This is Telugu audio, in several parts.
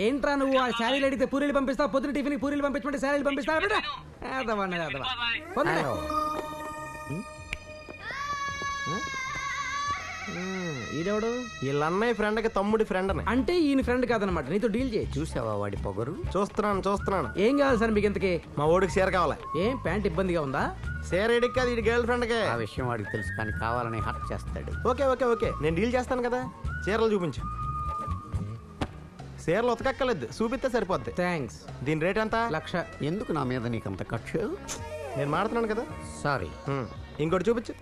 ఏంట్రా నువ్వు ఆ శారీలు అడిగితే పూరీలు పంపిస్తావు, పొద్దున టిఫిన్ పూరీలు పంపించమంటే శారీలు పంపిస్తావు. ఈడెవడు? వీళ్ళ అన్నయ్య ఫ్రెండ్ కి తమ్ముడి ఫ్రెండ్ అంటే ఈయన ఫ్రెండ్ కాదనమాట, నీతో డీల్ చేయి. చూసావా వాడి పొగరు? చూస్తున్నాను. ఏం కావాలి సార్ మీకు ఇంతకి? మా ఓడికి చీర కావాలి. ఏం ప్యాంట్ ఇబ్బందిగా ఉందా? చీర ఎడికి కాదు, ఇది గర్ల్ ఫ్రెండ్ కే. ఆ విషయం వాడికి తెలుసు, కానీ కావాలని హర్ట్ చేస్తాడు. ఓకే నేను డీల్ చేస్తాను కదా. చీరలు చూపించు. చీరలు ఉతకక్కర్లేదు, చూపిస్తే సరిపోద్ది. థ్యాంక్స్. దీని రేట్ ఎంత? 1,00,000. ఎందుకు నా మీద నీకంత కక్ష? నేను మాడుతున్నాను కదా. సారీ. ఇంకోటి చూపించు.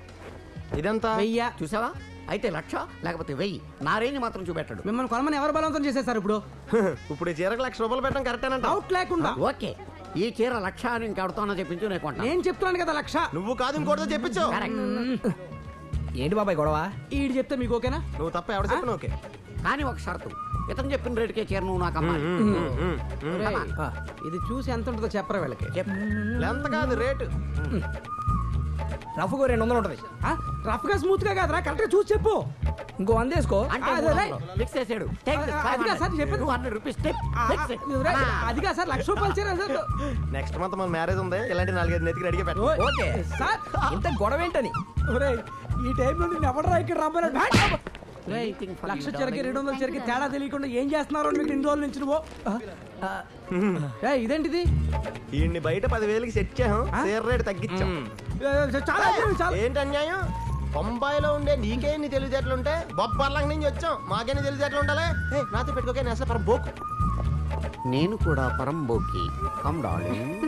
ఇదంతా 1000. చూసావా? అయితే 1,00,000 లేకపోతే 1000. నా రేంజ్ మాత్రం చూపెట్టాడు. మిమ్మల్ని కొనమని ఎవరు బలవంతం చేసేసారు ఇప్పుడు? ఇప్పుడు ఈ చీరకు 1,00,000 రూపాయలు పెట్టడం కరెక్టేనంట. డౌట్ లేకుండా. ఓకే, ఈ చీర 1,00,000 అని ఇంకెవరితోనో చెప్పించు, నేను కొంటాను. నేను చెప్తున్నాను కదా 1,00,000. నువ్వు కాదు ఇంకోటితో చెప్పించు. ఏంటి బాబాయ్ గొడవ? ఈడు చెప్తే మీకు ఓకేనా? నువ్వు తప్ప ఎవరు చెప్పిన ఓకే. కానీ ఒక షరతు, ఇతను చెప్పిన రేటుకే చీర నువ్వు నాకు అమ్మాలి. ఒరేయ్, ఇది చూసి ఎంత ఉంటుందో చెప్పరా వీళ్ళకి. ఎంత కాదు రేటు. రఫ్ గా 200 ఉంటది. రఫ్ గా స్మూత్ గా కాదురా, కరెక్ట్ గా చూసి చెప్పు. ఇంకో 100 వేసుకో. ఫిక్స్ చేసాడు. అదిగా సార్ చెప్పేది. 200 రూపీస్ టిప్. అదిగా సార్ 1,00,000 రూపాయలు చీర సార్. నెక్స్ట్ మంత్ మన మ్యారేజ్ ఉంది, ఇలాంటి 4-5 నెత్తికి రెడీగా పెట్టు. Okay sir. ఇంత గొడవ ఏంటని? ఈ టైం నుండి ఎవడరా ఇక్కడ రమ్మని 1,00,000 చీరకి 200 చీరకి తేడా తెలియకుండా ఏం చేస్తున్నారు మీకు ఇన్ని రోజుల నుంచి నువ్వు? ఇదేంటిది? ఈ బయట 10,000కి సెట్ చేసాం, చీర రేటు తగ్గించాం. ఏంటి అన్యాయం? బొంబాయిలో ఉండే నీకే నీ తెలివితేటలు ఉంటే బొబ్బర్లంగా నుంచి వచ్చాం, మాకే నీ తెలివితేటలు ఉండాలి. నాతో పెట్టుకోకే, నేను అసలు పరం బోకు. నేను కూడా పరంబోకి. Come darling.